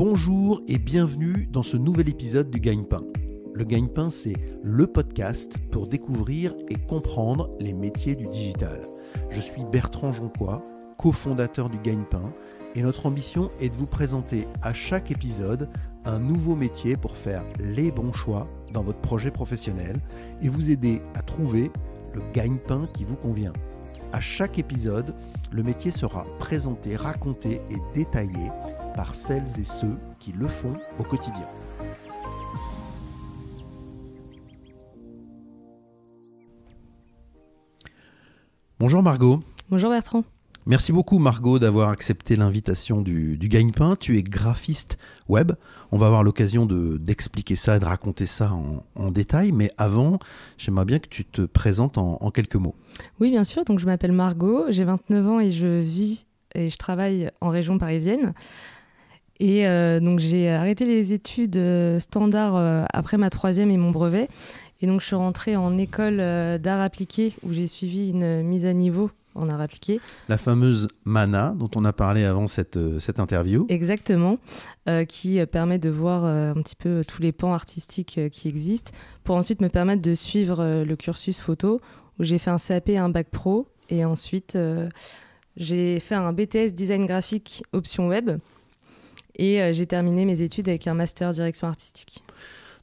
Bonjour et bienvenue dans ce nouvel épisode du Gagne-Pain. Le Gagne-Pain, c'est le podcast pour découvrir et comprendre les métiers du digital. Je suis Bertrand Jonquois, cofondateur du Gagne-Pain, et notre ambition est de vous présenter à chaque épisode un nouveau métier pour faire les bons choix dans votre projet professionnel et vous aider à trouver le gagne-pain qui vous convient. À chaque épisode, le métier sera présenté, raconté et détaillé par celles et ceux qui le font au quotidien. Bonjour Margot. Bonjour Bertrand. Merci beaucoup Margot d'avoir accepté l'invitation du Gagne-Pain. Tu es graphiste web. On va avoir l'occasion d'expliquer ça et de raconter ça en détail. Mais avant, j'aimerais bien que tu te présentes en quelques mots. Oui, bien sûr. Donc, je m'appelle Margot, j'ai 29 ans et je vis et je travaille en région parisienne. Et donc, j'ai arrêté les études standards après ma troisième et mon brevet. Et donc, je suis rentrée en école d'art appliqué où j'ai suivi une mise à niveau en art appliqué. La fameuse MANA dont on a parlé avant cette interview. Exactement, qui permet de voir un petit peu tous les pans artistiques qui existent pour ensuite me permettre de suivre le cursus photo où j'ai fait un CAP et un bac pro et ensuite j'ai fait un BTS design graphique option web et j'ai terminé mes études avec un master direction artistique.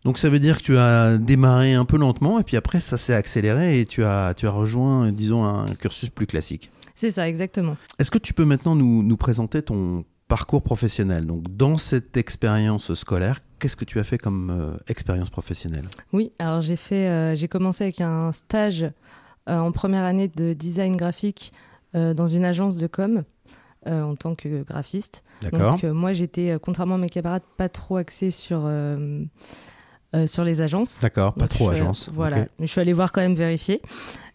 Donc ça veut dire que tu as démarré un peu lentement et puis après ça s'est accéléré et tu as rejoint, disons, un cursus plus classique. C'est ça, exactement. Est-ce que tu peux maintenant nous présenter ton parcours professionnel? Donc dans cette expérience scolaire, qu'est-ce que tu as fait comme expérience professionnelle? Oui, alors j'ai commencé avec un stage en première année de design graphique dans une agence de com en tant que graphiste. D'accord. Donc moi j'étais, contrairement à mes camarades, pas trop axée sur les agences. D'accord, pas donc, trop agence. Voilà, Okay. mais je suis allée voir quand même vérifier.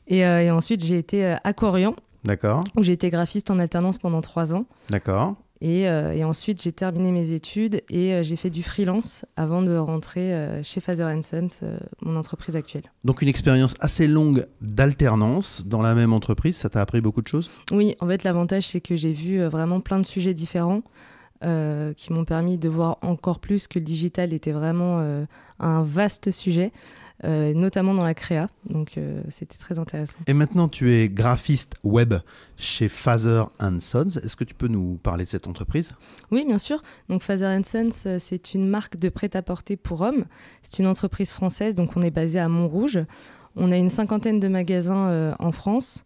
Et ensuite, j'ai été à Aquarian, D'accord. où j'ai été graphiste en alternance pendant 3 ans. D'accord. Et ensuite, j'ai terminé mes études et j'ai fait du freelance avant de rentrer chez Father & Sons, mon entreprise actuelle. Donc une expérience assez longue d'alternance dans la même entreprise, ça t'a appris beaucoup de choses? Oui, en fait, l'avantage, c'est que j'ai vu vraiment plein de sujets différents. Qui m'ont permis de voir encore plus que le digital était vraiment un vaste sujet, notamment dans la créa. Donc, c'était très intéressant. Et maintenant, tu es graphiste web chez Father & Sons. Est-ce que tu peux nous parler de cette entreprise? Oui, bien sûr. Donc, Father & Sons, c'est une marque de prêt-à-porter pour hommes. C'est une entreprise française, donc on est basé à Montrouge. On a une 50aine de magasins en France,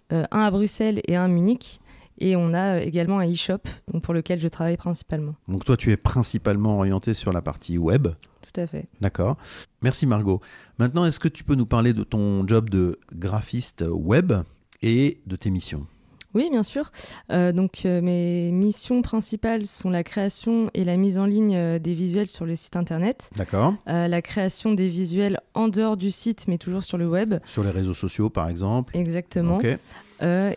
un à Bruxelles et un à Munich. Et on a également un e-shop donc pour lequel je travaille principalement. Donc toi, tu es principalement orienté sur la partie web. Tout à fait. D'accord. Merci Margot. Maintenant, est-ce que tu peux nous parler de ton job de graphiste web et de tes missions? Oui, bien sûr. Mes missions principales sont la création et la mise en ligne des visuels sur le site internet. D'accord. La création des visuels en dehors du site, mais toujours sur le web. Sur les réseaux sociaux, par exemple. Exactement. Ok.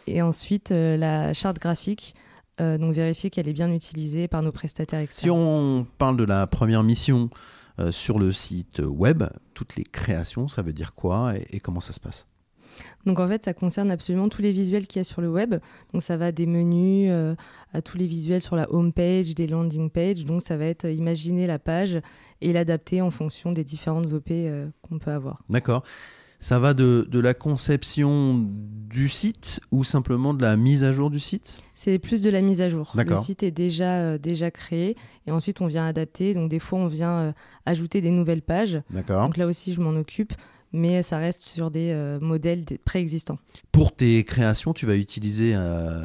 Et ensuite, la charte graphique, donc vérifier qu'elle est bien utilisée par nos prestataires externes. Si on parle de la première mission sur le site web, toutes les créations, ça veut dire quoi et comment ça se passe? Donc en fait, ça concerne absolument tous les visuels qu'il y a sur le web. Donc ça va des menus à tous les visuels sur la home page, des landing pages. Donc ça va être imaginer la page et l'adapter en fonction des différentes OP qu'on peut avoir. D'accord. Ça va de la conception du site ou simplement de la mise à jour du site? C'est plus de la mise à jour. D'accord. Le site est déjà créé et ensuite on vient adapter. Donc des fois on vient ajouter des nouvelles pages. D'accord. Donc là aussi je m'en occupe. Mais ça reste sur des modèles préexistants. Pour tes créations, tu vas utiliser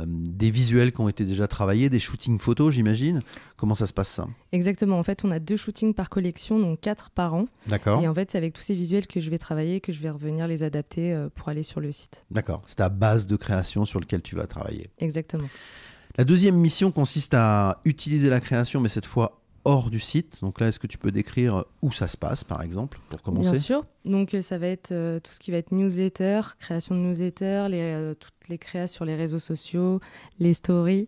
des visuels qui ont été déjà travaillés, des shootings photos, j'imagine. Comment ça se passe ça? Exactement. En fait, on a 2 shootings par collection, donc 4 par an. D'accord. Et en fait, c'est avec tous ces visuels que je vais travailler, que je vais revenir les adapter pour aller sur le site. D'accord. C'est ta base de création sur laquelle tu vas travailler. Exactement. La deuxième mission consiste à utiliser la création, mais cette fois hors du site. Donc là, est-ce que tu peux décrire où ça se passe, par exemple, pour commencer? Bien sûr. Donc, ça va être tout ce qui va être newsletter, création de newsletter, toutes les créas sur les réseaux sociaux, les stories.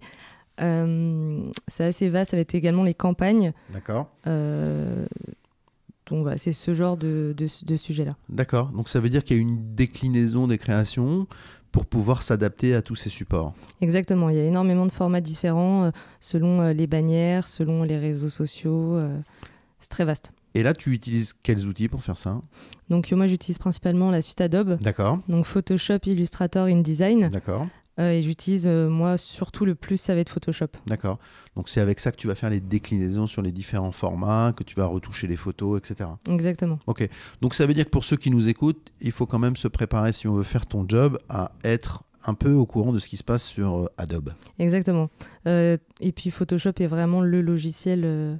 C'est assez vaste. Ça va être également les campagnes. D'accord. Donc, voilà, c'est ce genre de sujet-là. D'accord. Donc ça veut dire qu'il y a une déclinaison des créations, pour pouvoir s'adapter à tous ces supports. Exactement, il y a énormément de formats différents selon les bannières, selon les réseaux sociaux. C'est très vaste. Et là, tu utilises quels outils pour faire ça? Donc moi, j'utilise principalement la suite Adobe. D'accord. Donc Photoshop, Illustrator, InDesign. D'accord. Et j'utilise, moi, surtout le plus, ça va être Photoshop. D'accord. Donc c'est avec ça que tu vas faire les déclinaisons sur les différents formats, que tu vas retoucher les photos, etc. Exactement. Ok. Donc ça veut dire que pour ceux qui nous écoutent, il faut quand même se préparer, si on veut faire ton job, à être un peu au courant de ce qui se passe sur Adobe. Exactement. Et puis Photoshop est vraiment le logiciel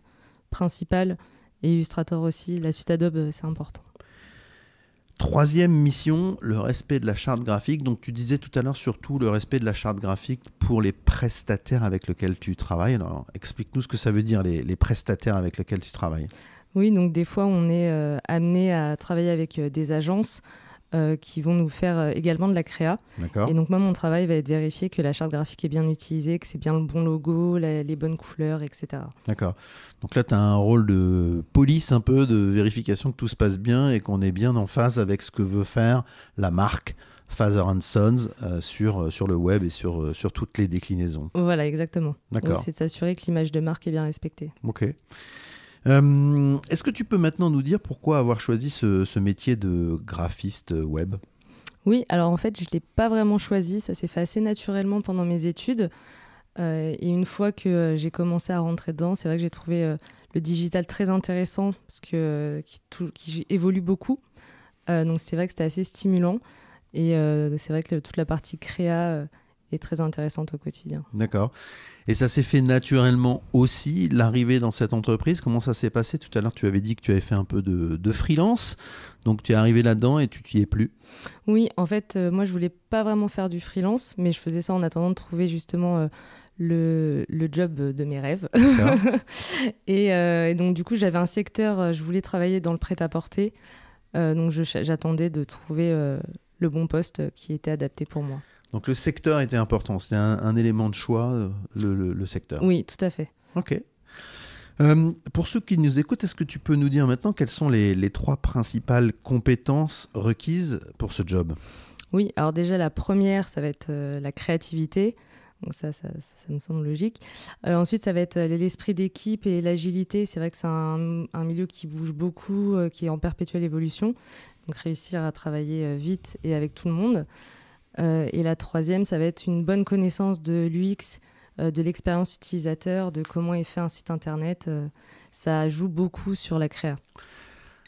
principal. Et Illustrator aussi. La suite Adobe, c'est important. Troisième mission, le respect de la charte graphique. Donc tu disais tout à l'heure surtout le respect de la charte graphique pour les prestataires avec lesquels tu travailles. Alors explique-nous ce que ça veut dire les prestataires avec lesquels tu travailles. Oui, donc des fois on est amené à travailler avec des agences qui vont nous faire également de la créa. D'accord. Et donc moi mon travail va être vérifier que la charte graphique est bien utilisée, que c'est bien le bon logo, les bonnes couleurs, etc. D'accord. Donc là tu as un rôle de police un peu, de vérification que tout se passe bien et qu'on est bien en phase avec ce que veut faire la marque Father & Sons sur le web et sur toutes les déclinaisons. Voilà, exactement. D'accord. Donc c'est de s'assurer que l'image de marque est bien respectée. Ok. Est-ce que tu peux maintenant nous dire pourquoi avoir choisi ce métier de graphiste web? Oui, alors en fait, je ne l'ai pas vraiment choisi. Ça s'est fait assez naturellement pendant mes études. Et une fois que j'ai commencé à rentrer dedans, c'est vrai que j'ai trouvé le digital très intéressant parce que, qui évolue beaucoup. Donc c'est vrai que c'était assez stimulant. Et c'est vrai que toute la partie créa est très intéressante au quotidien. D'accord. Et ça s'est fait naturellement aussi, l'arrivée dans cette entreprise? Comment ça s'est passé? Tout à l'heure, tu avais dit que tu avais fait un peu de freelance. Donc, tu es arrivé là-dedans et tu t'y es plus. Oui, en fait, moi, je voulais pas vraiment faire du freelance, mais je faisais ça en attendant de trouver justement le job de mes rêves. Et donc, du coup, j'avais un secteur, je voulais travailler dans le prêt-à-porter. Donc, j'attendais de trouver le bon poste qui était adapté pour moi. Donc le secteur était important, c'était un élément de choix, le secteur. Oui, tout à fait. Ok. Pour ceux qui nous écoutent, est-ce que tu peux nous dire maintenant quelles sont les 3 principales compétences requises pour ce job? Oui, alors déjà la première, ça va être la créativité. Donc ça me semble logique. Ensuite, ça va être l'esprit d'équipe et l'agilité. C'est vrai que c'est un milieu qui bouge beaucoup, qui est en perpétuelle évolution. Donc réussir à travailler vite et avec tout le monde. Et la troisième, ça va être une bonne connaissance de l'UX, de l'expérience utilisateur, de comment est fait un site internet. Ça joue beaucoup sur la créa.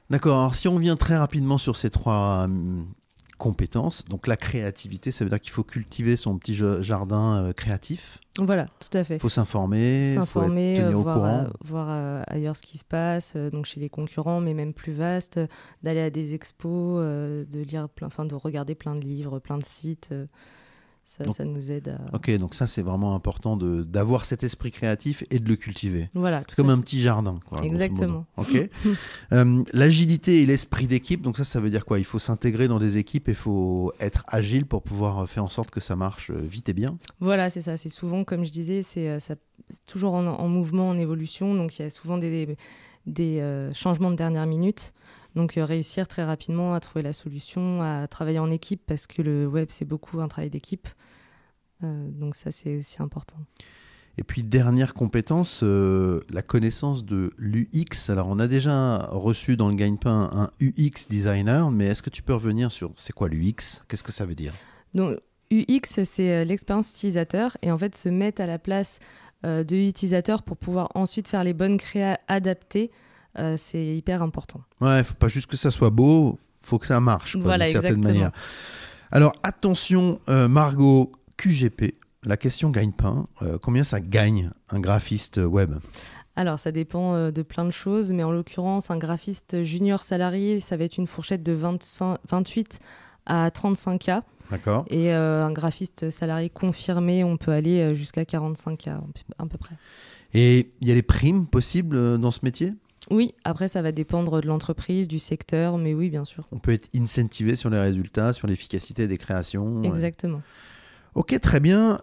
D'accord, alors si on revient très rapidement sur ces 3 compétences, donc la créativité, ça veut dire qu'il faut cultiver son petit jardin créatif. Voilà, tout à fait. Il faut s'informer, faut être tenir au courant. Voir ailleurs ce qui se passe, donc chez les concurrents, mais même plus vaste, d'aller à des expos, de lire de regarder plein de livres, plein de sites. Ça nous aide à... Ok, donc ça c'est vraiment important d'avoir cet esprit créatif et de le cultiver. Voilà, c'est comme un petit jardin, quoi. Exactement. Ok. L'agilité et l'esprit d'équipe, donc ça veut dire quoi? Il faut s'intégrer dans des équipes et il faut être agile pour pouvoir faire en sorte que ça marche vite et bien. Voilà, c'est ça. C'est souvent, comme je disais, c'est toujours en mouvement, en évolution. Donc il y a souvent des changements de dernière minute. Donc réussir très rapidement à trouver la solution, à travailler en équipe, parce que le web, c'est beaucoup un travail d'équipe. Donc ça, c'est aussi important. Et puis dernière compétence, la connaissance de l'UX. Alors on a déjà reçu dans le Gagne-Pain un UX designer, mais est-ce que tu peux revenir sur c'est quoi l'UX? Qu'est-ce que ça veut dire? Donc UX, c'est l'expérience utilisateur, et en fait se mettre à la place de l'utilisateur pour pouvoir ensuite faire les bonnes créas adaptées. C'est hyper important. Ouais, faut pas juste que ça soit beau, faut que ça marche, quoi, voilà, d'une certaine exactement. manière. Alors attention, Margot, QGP, la question Gagne-Pain, combien ça gagne un graphiste web? Alors ça dépend de plein de choses, mais en l'occurrence, un graphiste junior salarié, ça va être une fourchette de 28 à 35K. D'accord. Et un graphiste salarié confirmé, on peut aller jusqu'à 45K à peu près. Et il y a les primes possibles dans ce métier? Oui, après ça va dépendre de l'entreprise, du secteur, mais oui, bien sûr. On peut être incentivé sur les résultats, sur l'efficacité des créations. Exactement. Ouais. Ok, très bien.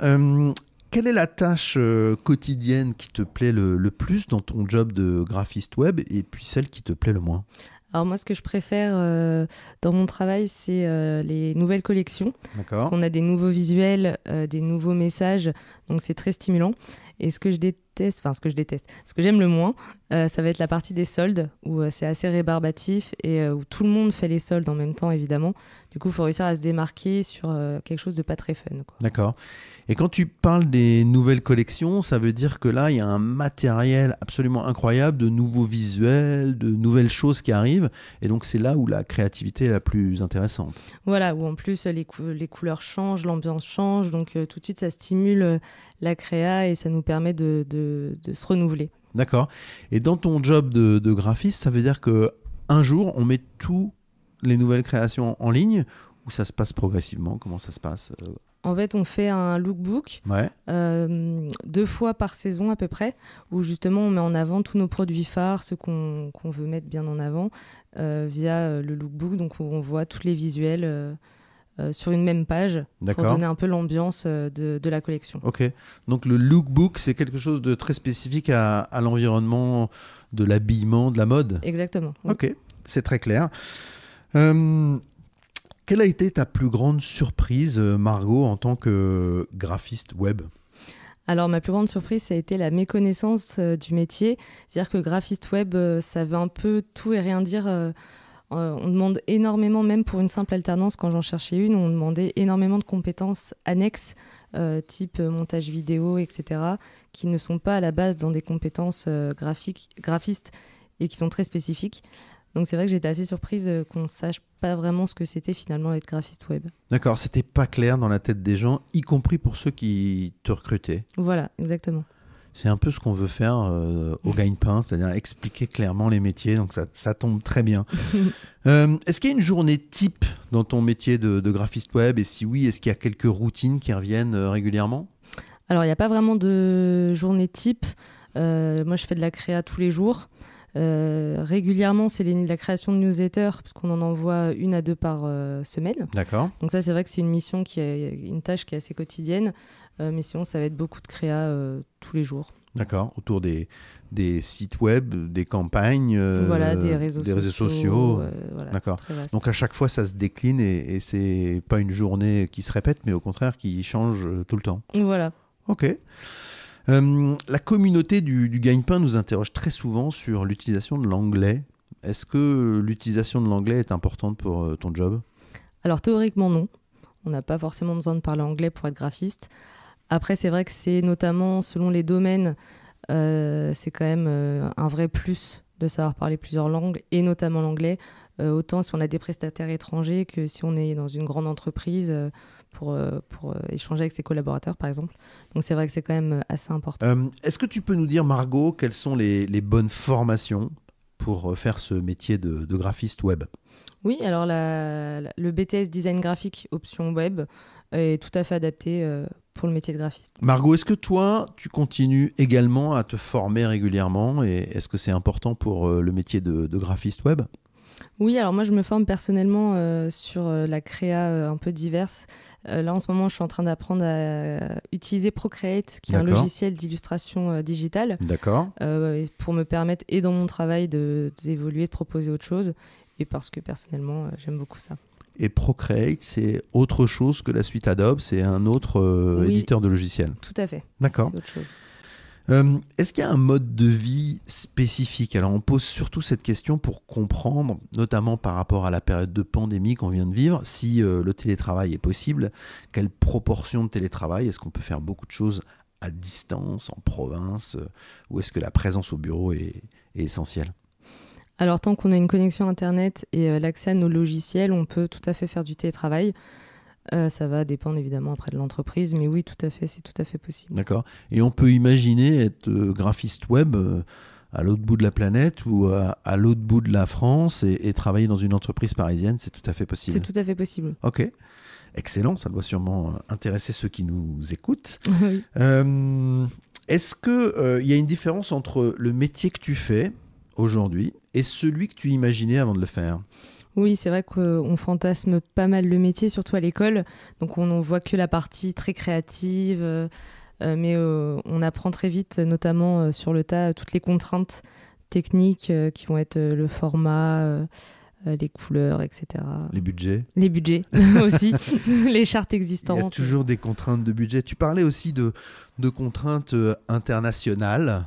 Quelle est la tâche quotidienne qui te plaît le plus dans ton job de graphiste web et puis celle qui te plaît le moins? Alors moi, ce que je préfère dans mon travail, c'est les nouvelles collections. D'accord. Parce qu'on a des nouveaux visuels, des nouveaux messages, donc c'est très stimulant. Et ce que j'aime le moins, ça va être la partie des soldes, où c'est assez rébarbatif et où tout le monde fait les soldes en même temps, évidemment. Du coup, il faut réussir à se démarquer sur quelque chose de pas très fun, quoi. D'accord. Et quand tu parles des nouvelles collections, ça veut dire que là, il y a un matériel absolument incroyable, de nouveaux visuels, de nouvelles choses qui arrivent. Et donc, c'est là où la créativité est la plus intéressante. Voilà, où en plus les couleurs changent, l'ambiance change, donc tout de suite ça stimule la créa et ça nous permet de se renouveler. D'accord. Et dans ton job de graphiste, ça veut dire qu'un jour, on met toutes les nouvelles créations en ligne ou ça se passe progressivement? Comment ça se passe? En fait, on fait un lookbook Ouais. 2 fois par saison à peu près, où justement on met en avant tous nos produits phares, ceux qu'on veut mettre bien en avant via le lookbook, donc où on voit tous les visuels sur une même page pour D'accord. donner un peu l'ambiance de la collection. Ok. Donc le lookbook, c'est quelque chose de très spécifique à l'environnement de l'habillement, de la mode. Exactement. Oui. Ok, c'est très clair. Quelle a été ta plus grande surprise, Margot, en tant que graphiste web? Alors, ma plus grande surprise, ça a été la méconnaissance du métier. C'est-à-dire que graphiste web, ça veut un peu tout et rien dire. On demande énormément, même pour une simple alternance, quand j'en cherchais une, on demandait énormément de compétences annexes, type montage vidéo, etc., qui ne sont pas à la base dans des compétences graphistes et qui sont très spécifiques. Donc c'est vrai que j'étais assez surprise qu'on ne sache pas vraiment ce que c'était finalement être graphiste web. D'accord, c'était pas clair dans la tête des gens, y compris pour ceux qui te recrutaient. Voilà, exactement. C'est un peu ce qu'on veut faire au Gagne-Pain, c'est-à-dire expliquer clairement les métiers, donc ça tombe très bien. Est-ce qu'il y a une journée type dans ton métier de graphiste web? Et si oui, est-ce qu'il y a quelques routines qui reviennent régulièrement? Alors, il n'y a pas vraiment de journée type. Moi, je fais de la créa tous les jours. Régulièrement, c'est la création de newsletters, parce qu'on en envoie 1 à 2 par semaine. D'accord. Donc ça, c'est vrai que c'est une tâche qui est assez quotidienne. Mais sinon, ça va être beaucoup de créa tous les jours. D'accord, autour des sites web, des campagnes, Voilà, des réseaux sociaux. Voilà, D'accord. c'est très vaste. Donc à chaque fois, ça se décline et c'est pas une journée qui se répète, mais au contraire qui change tout le temps. Voilà. Ok. La communauté du Gagne-Pain nous interroge très souvent sur l'utilisation de l'anglais. Est-ce que l'utilisation de l'anglais est importante pour ton job? Alors théoriquement, non. On n'a pas forcément besoin de parler anglais pour être graphiste. Après, c'est vrai que c'est notamment selon les domaines, c'est quand même un vrai plus de savoir parler plusieurs langues, et notamment l'anglais, autant si on a des prestataires étrangers que si on est dans une grande entreprise pour échanger avec ses collaborateurs, par exemple. Donc c'est vrai que c'est quand même assez important. Est-ce que tu peux nous dire, Margot, quelles sont les bonnes formations pour faire ce métier de graphiste web? Oui, alors le BTS Design Graphique option web est tout à fait adapté pour le métier de graphiste. Margot, est-ce que toi, tu continues également à te former régulièrement et est-ce que c'est important pour le métier de graphiste web? Oui, alors moi je me forme personnellement sur la créa un peu diverse. Là en ce moment je suis en train d'apprendre à utiliser Procreate, qui est un logiciel d'illustration digitale. D'accord. Pour me permettre, et dans mon travail, d'évoluer, de proposer autre chose. Et parce que personnellement j'aime beaucoup ça. Et Procreate, c'est autre chose que la suite Adobe, c'est un autre éditeur de logiciels. Tout à fait. D'accord. C'est autre chose. Est-ce qu'il y a un mode de vie spécifique? Alors on pose surtout cette question pour comprendre, notamment par rapport à la période de pandémie qu'on vient de vivre, si le télétravail est possible, quelle proportion de télétravail, est-ce qu'on peut faire beaucoup de choses à distance, en province, ou est-ce que la présence au bureau est essentielle? Alors tant qu'on a une connexion Internet et l'accès à nos logiciels, on peut tout à fait faire du télétravail. Ça va dépendre évidemment après de l'entreprise, mais oui, tout à fait, c'est tout à fait possible. D'accord. Et on peut imaginer être graphiste web à l'autre bout de la planète ou à l'autre bout de la France et travailler dans une entreprise parisienne, c'est tout à fait possible. C'est tout à fait possible. Ok, excellent, ça doit sûrement intéresser ceux qui nous écoutent. Oui. Est-ce qu'il y a une différence entre le métier que tu fais aujourd'hui et celui que tu imaginais avant de le faire? Oui, c'est vrai qu'on fantasme pas mal le métier, surtout à l'école. Donc on ne voit que la partie très créative, mais on apprend très vite, notamment sur le tas, toutes les contraintes techniques qui vont être le format, les couleurs, etc. Les budgets. Les budgets aussi, les chartes existantes. Il y a toujours des contraintes de budget. Tu parlais aussi de contraintes internationales,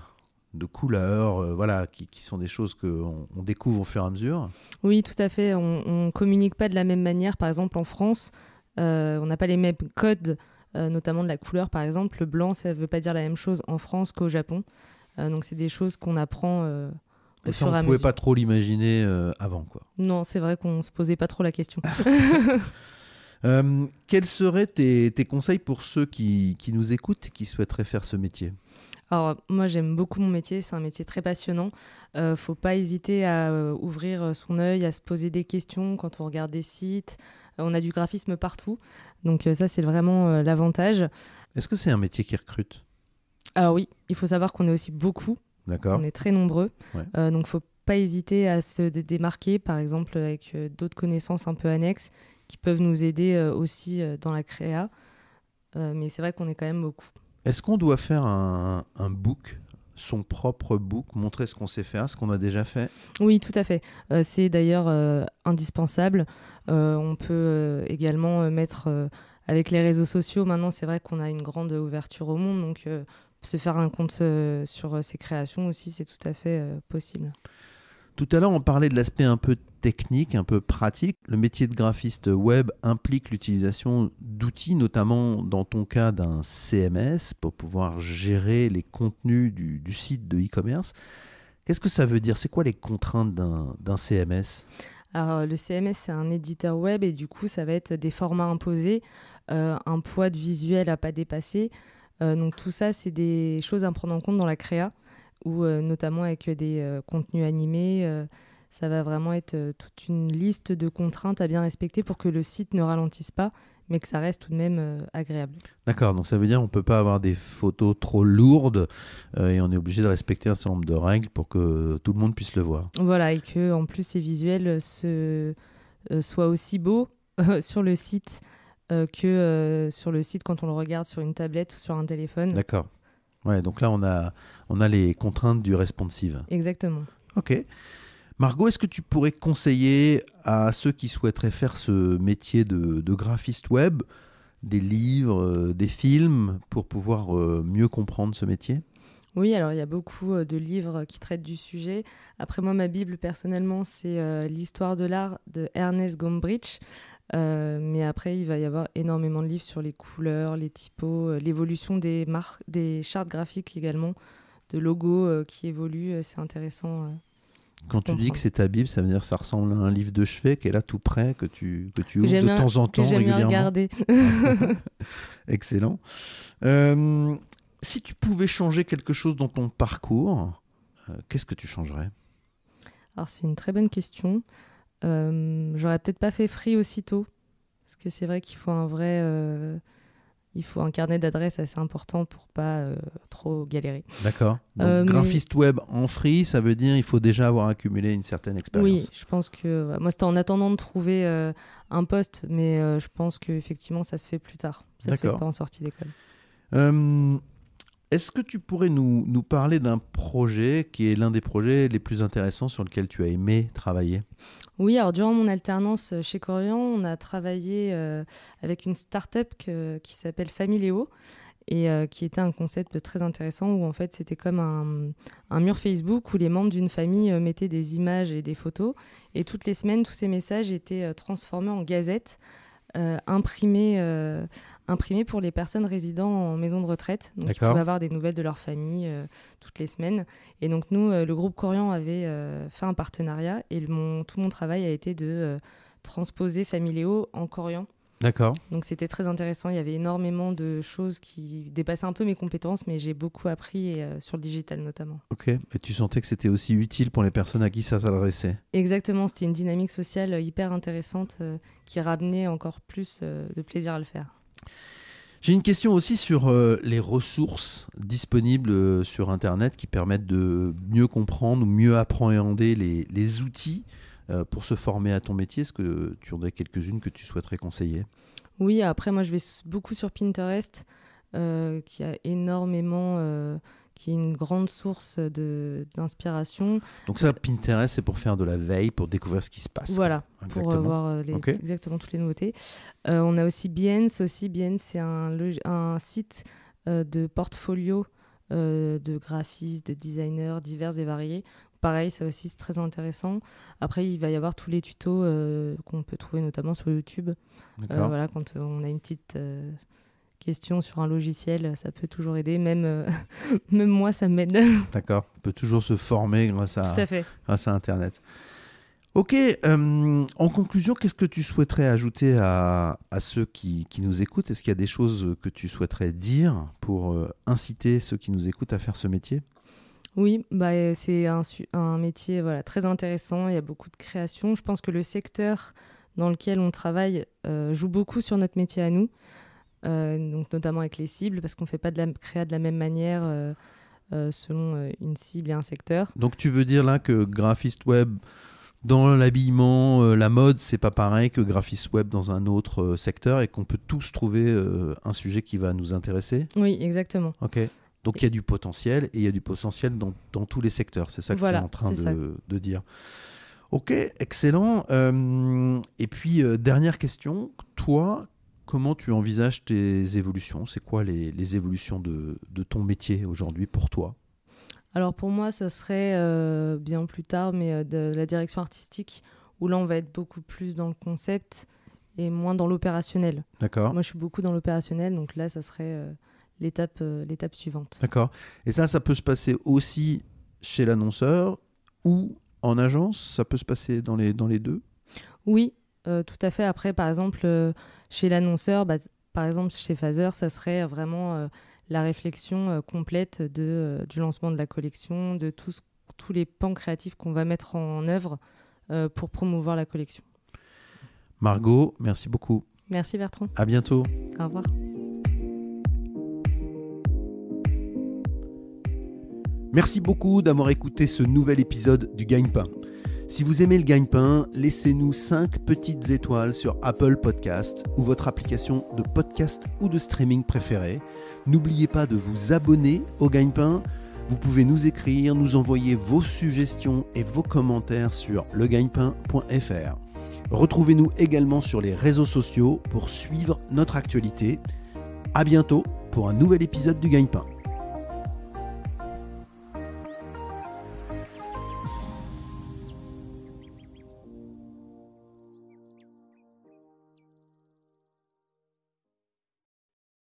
de couleurs, voilà, qui sont des choses qu'on découvre au fur et à mesure. Oui, tout à fait. On ne communique pas de la même manière. Par exemple, en France, on n'a pas les mêmes codes, notamment de la couleur. Par exemple, le blanc, ça ne veut pas dire la même chose en France qu'au Japon. Donc, c'est des choses qu'on apprend Et ça, on ne pouvait pas trop l'imaginer avant, quoi. Non, c'est vrai qu'on ne se posait pas trop la question. Quels seraient tes conseils pour ceux qui nous écoutent et qui souhaiteraient faire ce métier ? Alors, moi, j'aime beaucoup mon métier. C'est un métier très passionnant. Faut pas hésiter à ouvrir son œil, à se poser des questions quand on regarde des sites. On a du graphisme partout. Donc, ça, c'est vraiment l'avantage. Est-ce que c'est un métier qui recrute ? Alors oui, il faut savoir qu'on est aussi beaucoup. D'accord. On est très nombreux. Ouais. Donc, faut pas hésiter à se démarquer, par exemple, avec d'autres connaissances un peu annexes qui peuvent nous aider aussi dans la créa. Mais c'est vrai qu'on est quand même beaucoup. Est-ce qu'on doit faire un book, son propre book, montrer ce qu'on sait faire, ce qu'on a déjà fait ? Oui, tout à fait. C'est d'ailleurs indispensable. On peut également mettre, avec les réseaux sociaux, maintenant c'est vrai qu'on a une grande ouverture au monde, donc se faire un compte sur ses créations aussi, c'est tout à fait possible. Tout à l'heure, on parlait de l'aspect un peu technique, un peu pratique. Le métier de graphiste web implique l'utilisation d'outils, notamment dans ton cas d'un CMS, pour pouvoir gérer les contenus du site de e-commerce. Qu'est-ce que ça veut dire ? C'est quoi les contraintes d'un CMS ? Alors, le CMS, c'est un éditeur web et du coup, ça va être des formats imposés, un poids de visuel à pas dépasser. Donc tout ça, c'est des choses à prendre en compte dans la créa, ou notamment avec des contenus animés. Ça va vraiment être toute une liste de contraintes à bien respecter pour que le site ne ralentisse pas, mais que ça reste tout de même agréable. D'accord, donc ça veut dire qu'on ne peut pas avoir des photos trop lourdes et on est obligé de respecter un certain nombre de règles pour que tout le monde puisse le voir. Voilà, et que en plus ces visuels soient aussi beaux sur le site que sur le site quand on le regarde sur une tablette ou sur un téléphone. D'accord. Ouais, donc là, on a les contraintes du responsive. Exactement. Ok. Margot, est-ce que tu pourrais conseiller à ceux qui souhaiteraient faire ce métier de graphiste web des livres, des films pour pouvoir mieux comprendre ce métier ? Oui, alors il y a beaucoup de livres qui traitent du sujet. Après moi, ma Bible, personnellement, c'est l'histoire de l'art de Ernest Gombrich. Mais après, il va y avoir énormément de livres sur les couleurs, les typos, l'évolution des chartes graphiques également, de logos qui évoluent. C'est intéressant. Quand tu dis que c'est ta Bible, ça veut dire que ça ressemble à un livre de chevet qui est là tout près, que tu ouvres de temps en temps régulièrement. J'aime bien regarder. Excellent. Si tu pouvais changer quelque chose dans ton parcours, qu'est-ce que tu changerais ? Alors, c'est une très bonne question. J'aurais peut-être pas fait Free aussitôt, parce que c'est vrai qu'il faut il faut un carnet d'adresses assez important pour pas trop galérer. D'accord. Donc, graphiste web en free, ça veut dire il faut déjà avoir accumulé une certaine expérience. Oui, je pense que moi c'était en attendant de trouver un poste, mais je pense qu'effectivement ça se fait plus tard. Ça se fait pas en sortie d'école. Est-ce que tu pourrais nous parler d'un projet qui est l'un des projets les plus intéressants sur lequel tu as aimé travailler ? Oui, alors durant mon alternance chez Corian, on a travaillé avec une start-up qui s'appelle Familéo et qui était un concept très intéressant où en fait c'était comme un mur Facebook où les membres d'une famille mettaient des images et des photos et toutes les semaines, tous ces messages étaient transformés en gazettes imprimées pour les personnes résidant en maison de retraite. Donc, ils pouvaient avoir des nouvelles de leur famille toutes les semaines. Et donc, nous, le groupe Corian avait fait un partenariat et tout mon travail a été de transposer Familéo en Corian. D'accord. Donc, c'était très intéressant. Il y avait énormément de choses qui dépassaient un peu mes compétences, mais j'ai beaucoup appris sur le digital notamment. Ok. Et tu sentais que c'était aussi utile pour les personnes à qui ça s'adressait ? Exactement. C'était une dynamique sociale hyper intéressante qui ramenait encore plus de plaisir à le faire. J'ai une question aussi sur les ressources disponibles sur Internet qui permettent de mieux comprendre ou mieux appréhender les outils pour se former à ton métier. Est-ce que tu en as quelques-unes que tu souhaiterais conseiller ? Oui, après moi je vais beaucoup sur Pinterest. qui a énormément... qui est une grande source d'inspiration. Donc ça, Pinterest, c'est pour faire de la veille, pour découvrir ce qui se passe. Voilà, pour voir exactement toutes les nouveautés. On a aussi Behance. Behance, c'est un site de portfolio de graphistes, de designers divers et variés. Pareil, ça aussi, c'est très intéressant. Après, il va y avoir tous les tutos qu'on peut trouver notamment sur YouTube. Voilà, quand on a une petite... question sur un logiciel, ça peut toujours aider. Même moi, ça m'aide. D'accord. On peut toujours se former grâce à Internet. Ok. En conclusion, qu'est-ce que tu souhaiterais ajouter à ceux qui nous écoutent ? Est-ce qu'il y a des choses que tu souhaiterais dire pour inciter ceux qui nous écoutent à faire ce métier ? Oui, c'est un métier très intéressant. Il y a beaucoup de création. Je pense que le secteur dans lequel on travaille joue beaucoup sur notre métier à nous. Donc notamment avec les cibles, parce qu'on ne fait pas de la créa de la même manière selon une cible et un secteur. Donc tu veux dire là que graphiste web dans l'habillement, la mode, c'est pas pareil que graphiste web dans un autre secteur, et qu'on peut tous trouver un sujet qui va nous intéresser ? Oui, exactement. Ok. Donc il y a du potentiel, et il y a du potentiel dans tous les secteurs. C'est ça que tu es en train de dire. Ok, excellent. Et puis dernière question, toi, comment tu envisages tes évolutions ? C'est quoi les évolutions de ton métier aujourd'hui pour toi ? Alors pour moi, ça serait bien plus tard, mais de la direction artistique, où là on va être beaucoup plus dans le concept et moins dans l'opérationnel. D'accord. Moi je suis beaucoup dans l'opérationnel, donc là ça serait l'étape suivante. D'accord. Et ça peut se passer aussi chez l'annonceur ou en agence ? Ça peut se passer dans les deux ? Oui, tout à fait. Après, par exemple, chez l'annonceur, par exemple chez Phaser, ça serait vraiment la réflexion complète du lancement de la collection, de tous les pans créatifs qu'on va mettre en œuvre pour promouvoir la collection. Margot, merci beaucoup. Merci Bertrand. À bientôt. Au revoir. Merci beaucoup d'avoir écouté ce nouvel épisode du Gagne-Pain. Si vous aimez le Gagne-Pain, laissez-nous 5 petites étoiles sur Apple Podcast ou votre application de podcast ou de streaming préférée. N'oubliez pas de vous abonner au Gagne-Pain. Vous pouvez nous écrire, nous envoyer vos suggestions et vos commentaires sur legagnepain.fr. Retrouvez-nous également sur les réseaux sociaux pour suivre notre actualité. À bientôt pour un nouvel épisode du Gagne-Pain.